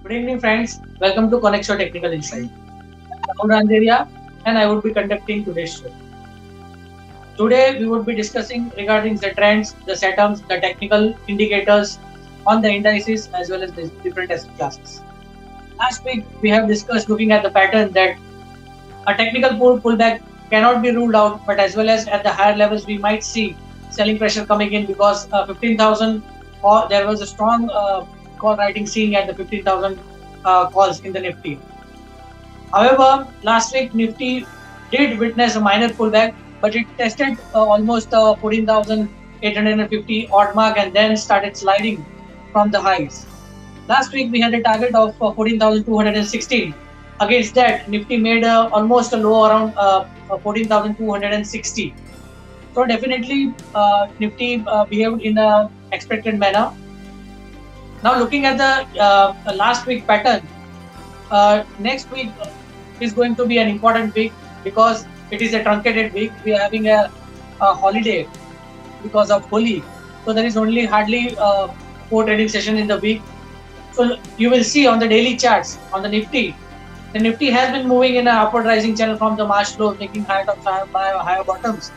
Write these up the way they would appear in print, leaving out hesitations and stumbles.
Good evening, friends. Welcome to Connect Show Technical Insight. I'm Rahul Randeria, and I would be conducting today's show. Today, we would be discussing regarding the trends, the setups, the technical indicators on the indices as well as the different asset classes. Last week, we have discussed looking at the pattern that a technical pullback cannot be ruled out, but as well as at the higher levels, we might see selling pressure coming in because 15,000, or there was a strong call writing seen at the 15,000 calls in the Nifty. However, last week Nifty did witness a minor pullback, but it tested almost 14,850 odd mark and then started sliding from the highs. Last week we had a target of 14,216. Against that, Nifty made almost a low around 14,260. So definitely Nifty behaved in a expected manner. Now looking at the last week pattern, next week is going to be an important week because it is a truncated week. We are having a holiday because of Holi. So there is only hardly 4 trading sessions in the week. So you will see on the daily charts on the Nifty, the Nifty has been moving in an upward rising channel from the March low, making higher tops, higher bottoms.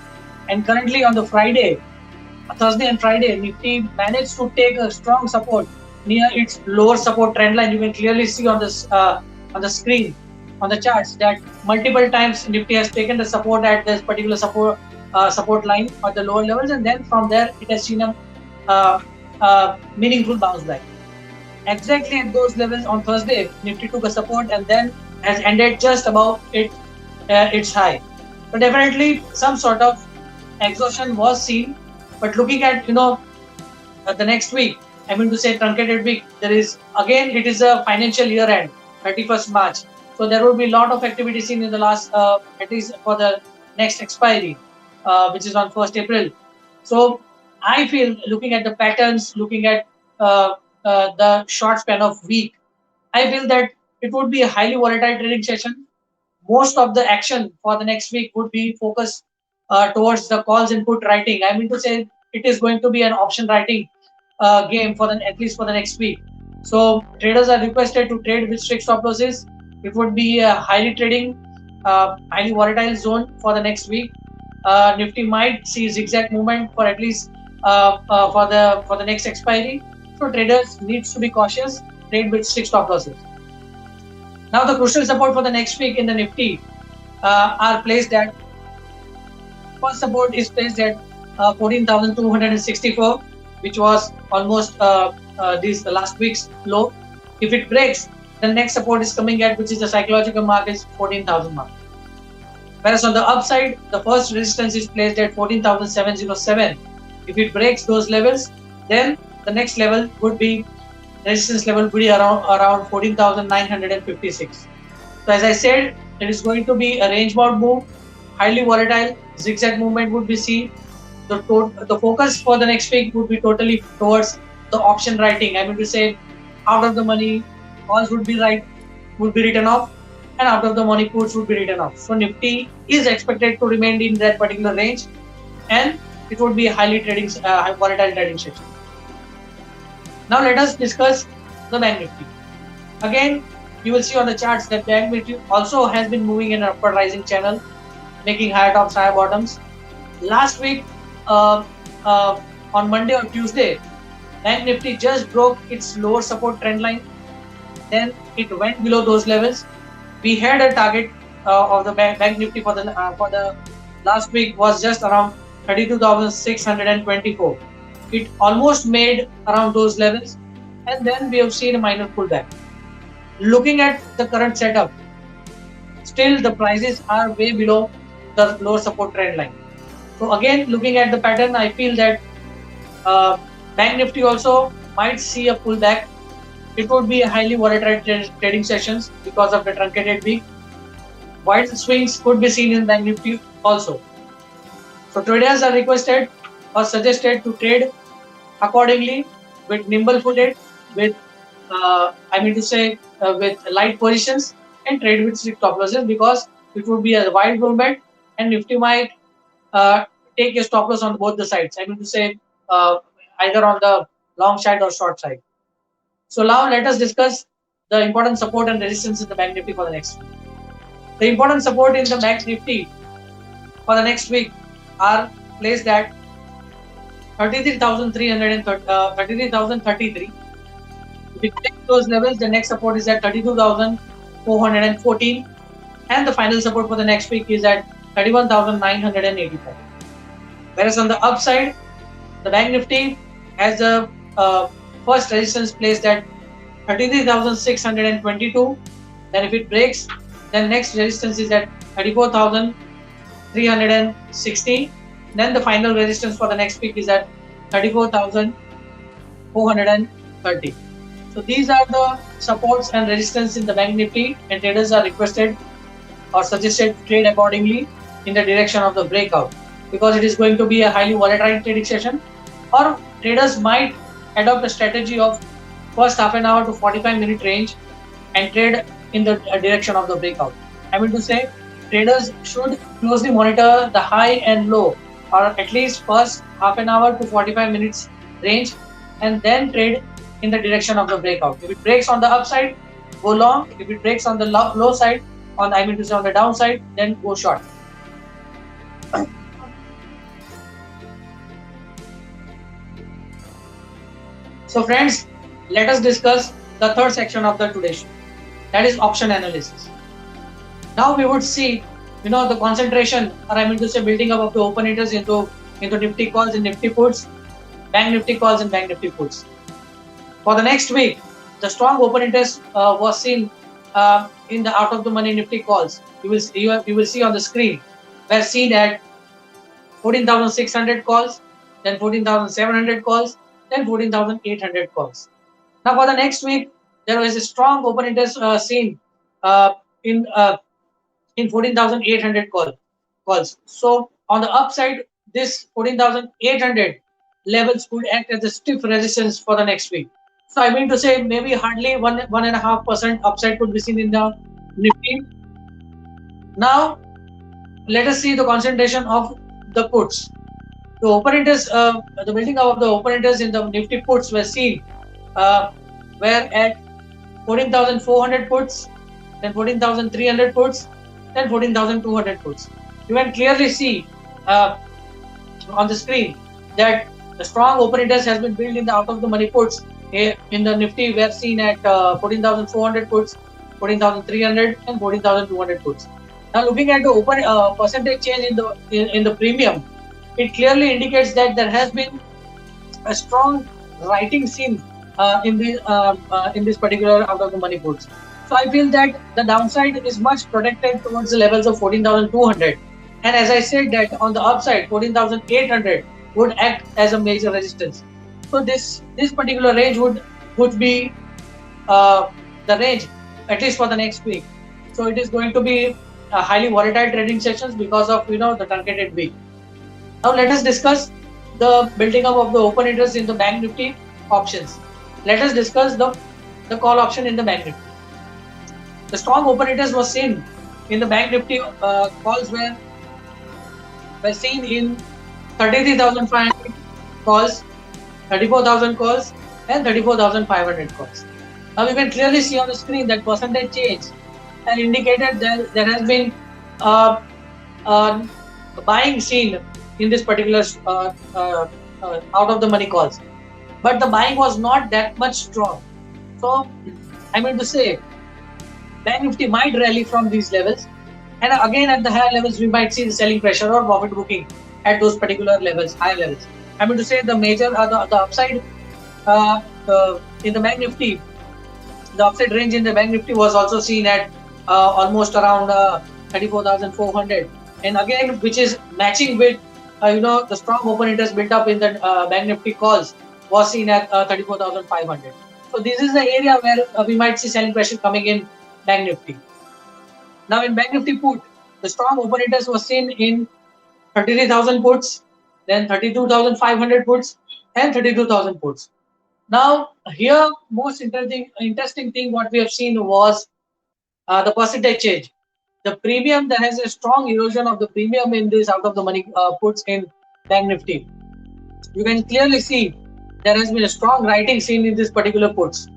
And currently on the Friday, Thursday and Friday, Nifty managed to take a strong support near its lower support trend line. You can clearly see on this on the screen on the charts that multiple times Nifty has taken the support at this particular support line at the lower levels, and then from there it has seen a meaningful bounce back. Exactly at those levels on Thursday, Nifty took a support and then has ended just above its high. So definitely some sort of exhaustion was seen. But looking at the next week, I mean to say truncated week, there is again it is a financial year end, 31st March. So there will be a lot of activity seen in the last at least for the next expiry, which is on 1st April. So I feel looking at the patterns, looking at the short span of week, I feel that it would be a highly volatile trading session. Most of the action for the next week would be focused towards the calls and put writing. I mean to say it is going to be an option writing game for the at least for the next week. So traders are requested to trade with strict stop losses. It would be a highly trading, highly volatile zone for the next week. Nifty might see zigzag movement for at least for the next expiry. So traders needs to be cautious. Trade with strict stop losses. Now the crucial support for the next week in the Nifty are placed at first support is placed at 14,264, which was almost this the last week's low. If it breaks, the next support is coming at which is the psychological mark is 14,000 mark. Whereas on the upside, the first resistance is placed at 14,707. If it breaks those levels, then the next level would be resistance level would be around 14,956. So as I said, it is going to be a range bound move, highly volatile, zigzag movement would be seen. The focus for the next week would be totally towards the option writing. I mean to say, out of the money, calls would be written off, and out of the money puts would be written off. So Nifty is expected to remain in that particular range, and it would be a volatile trading session. Now let us discuss the Bank Nifty. Again, you will see on the charts that Bank Nifty also has been moving in an upward rising channel, making higher tops, higher bottoms. Last week, uh, on Monday or Tuesday, Bank Nifty just broke its lower support trend line. Then it went below those levels. We had a target of the Bank Nifty for the last week was just around 32,624. It almost made around those levels, and then we have seen a minor pullback. Looking at the current setup, still the prices are way below the lower support trend line. So again, looking at the pattern, I feel that uh, Bank Nifty also might see a pullback. It would be a highly volatile trading sessions because of the truncated week. Wide swings could be seen in Bank Nifty also. So traders are requested or suggested to trade accordingly with nimble footed, with I mean to say with light positions and trade with strict stop losses because it would be a wide movement and Nifty might uh, take your stop loss on both the sides. I mean to say either on the long side or short side. So now let us discuss the important support and resistance in the Bank Nifty for the next week. The important support in the Bank Nifty for the next week are placed at 33,033. If we take those levels, the next support is at 32,414, and the final support for the next week is at 31,985. Whereas on the upside, the Bank Nifty has the first resistance placed at 33,622. Then if it breaks, then next resistance is at 34,360. Then the final resistance for the next week is at 34,430. So these are the supports and resistance in the Bank Nifty, and traders are requested or suggested to trade accordingly in the direction of the breakout, because it is going to be a highly volatile trading session, or traders might adopt a strategy of first half an hour to 45-minute range and trade in the direction of the breakout. I mean to say, traders should closely monitor the high and low, or at least first half an hour to 45 minutes range, and then trade in the direction of the breakout. If it breaks on the upside, go long. If it breaks on the low side, on the downside, then go short. So friends, let us discuss the third section of the today's show, that is option analysis. Now we would see, the concentration, or building up of the open interest into Nifty calls and Nifty puts, Bank Nifty calls and Bank Nifty puts. For the next week, the strong open interest was seen in the out of the money Nifty calls. You will see on the screen. Were seen at 14,600 calls, then 14,700 calls, then 14,800 calls. Now for the next week, there was a strong open interest seen in 14,800 calls. So on the upside, this 14,800 levels could act as a stiff resistance for the next week. So I mean to say, maybe hardly 1.5% upside could be seen in the Nifty. Now let us see the concentration of the puts. The open interest, the building up of the open interest in the Nifty puts were seen were at 14,400 puts, then 14,300 puts, then 14,200 puts. You can clearly see on the screen that the strong open interest has been built in the out of the money puts in the Nifty. We are seen at 14,400 puts, 14,300, and 14,200 puts. Now looking at the open percentage change in the premium, it clearly indicates that there has been a strong writing seen in this particular out of the money puts. So I feel that the downside is much protected towards the levels of 14,200, and as I said that on the upside 14,800 would act as a major resistance. So this particular range would be the range at least for the next week. So it is going to be a highly volatile trading sessions because of the truncated week. Now let us discuss the building up of the open interest in the Bank Nifty options. Let us discuss the call option in the Bank Nifty. The strong open interest was seen in the Bank Nifty calls were seen in 33,500 calls, 34,000 calls, and 34,500 calls. Now you can clearly see on the screen that percentage change and indicated that there has been buying seen in this particular out of the money calls, but the buying was not that much strong. So I mean to say, Bank Nifty might rally from these levels, and again at the higher levels we might see the selling pressure or profit booking at those particular levels, higher levels. I mean to say, the major the upside in the Bank Nifty, the upside range in the Bank Nifty was also seen at almost around 34,400, and again which is matching with the strong open interest built up in the Bank Nifty calls was seen at 34,500. So this is the area where we might see selling pressure coming in Bank Nifty. Now in Bank Nifty put, the strong open interest was seen in 33,000 puts, then 32,500 puts, and 32,000 puts. Now here most interesting thing what we have seen was the percentage change. The premium, there has a strong erosion of the premium in this out of the money puts in Bank Nifty. You can clearly see there has been a strong writing seen in this particular puts.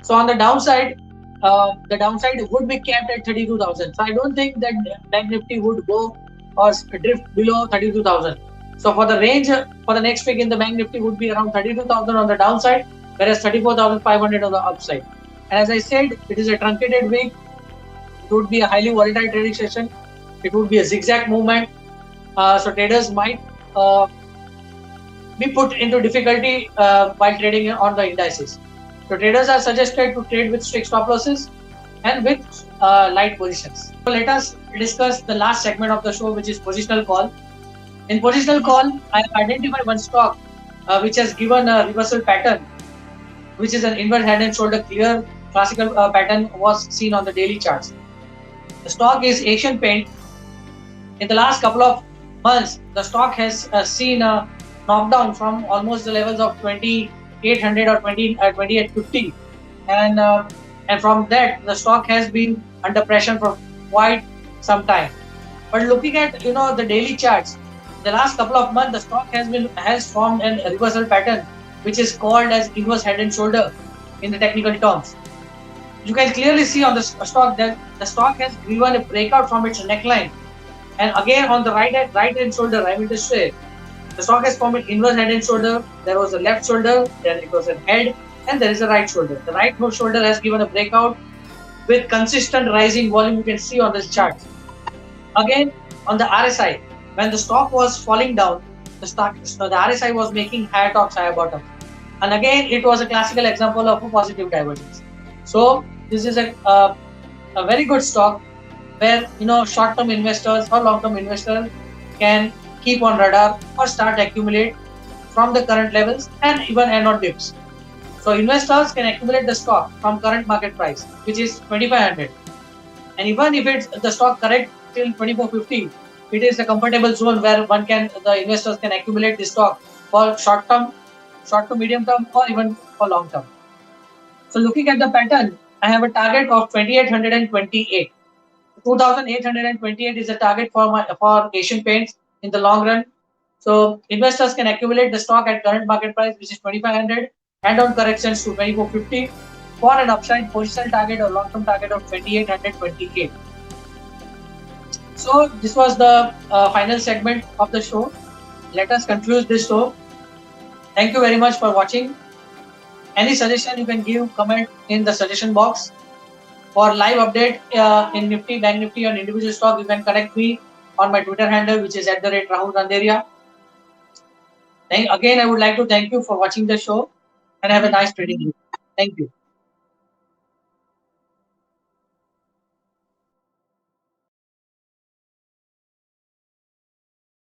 So on the downside, the downside would be capped at 32,000. So I don't think that Bank Nifty would go or drift below 32,000. So for the range for the next week in the Bank Nifty would be around 32,000 on the downside, whereas 34,500 on the upside. And as I said, it is a truncated week. It would be a highly volatile trading session. It would be a zigzag movement. So traders might be put into difficulty while trading on the indices. So traders are suggested to trade with strict stop losses and with light positions. So let us discuss the last segment of the show, which is positional call. In positional call, I have identified one stock which has given a reversal pattern, which is an inverse head and shoulder clear classical pattern was seen on the daily charts. The stock is Asian Paint. In the last couple of months, the stock has seen a knockdown from almost the levels of 2,800 or 2,850, and from that the stock has been under pressure for quite some time. But looking at the daily charts, the last couple of months the stock has formed a reversal pattern, which is called as inverse head and shoulder in the technical terms. You can clearly see on the stock that the stock has given a breakout from its neckline, and again on the right hand shoulder, I mean to say, the stock has formed an inverse head and shoulder. There was a left shoulder, then it was a head, and there is a right shoulder. The right shoulder has given a breakout with consistent rising volume. You can see on this chart. Again, on the RSI, when the stock was falling down, the RSI was making higher tops, higher bottoms, and again it was a classical example of a positive divergence. So this is a very good stock where short-term investors or long-term investors can keep on radar or start accumulate from the current levels and even end on dips. So investors can accumulate the stock from current market price, which is 2,500, and even if the stock correct till 2,450, it is a comfortable zone where the investors can accumulate the stock for short to medium term, or even for long term. So looking at the pattern, I have a target of 2,828. 2,828 is a target for Asian Paints in the long run. So investors can accumulate the stock at current market price, which is 2,500, and on corrections to 2,450 for an upside positional target or long-term target of 2,828. So this was the final segment of the show. Let us conclude this show. Thank you very much for watching. Any suggestion you can give, comment in the suggestion box. For live update in Nifty, Bank Nifty, and individual stock, you can connect me on my Twitter handle, which is @Rahul Randeria. Again, I would like to thank you for watching the show and have a nice trading week. Thank you.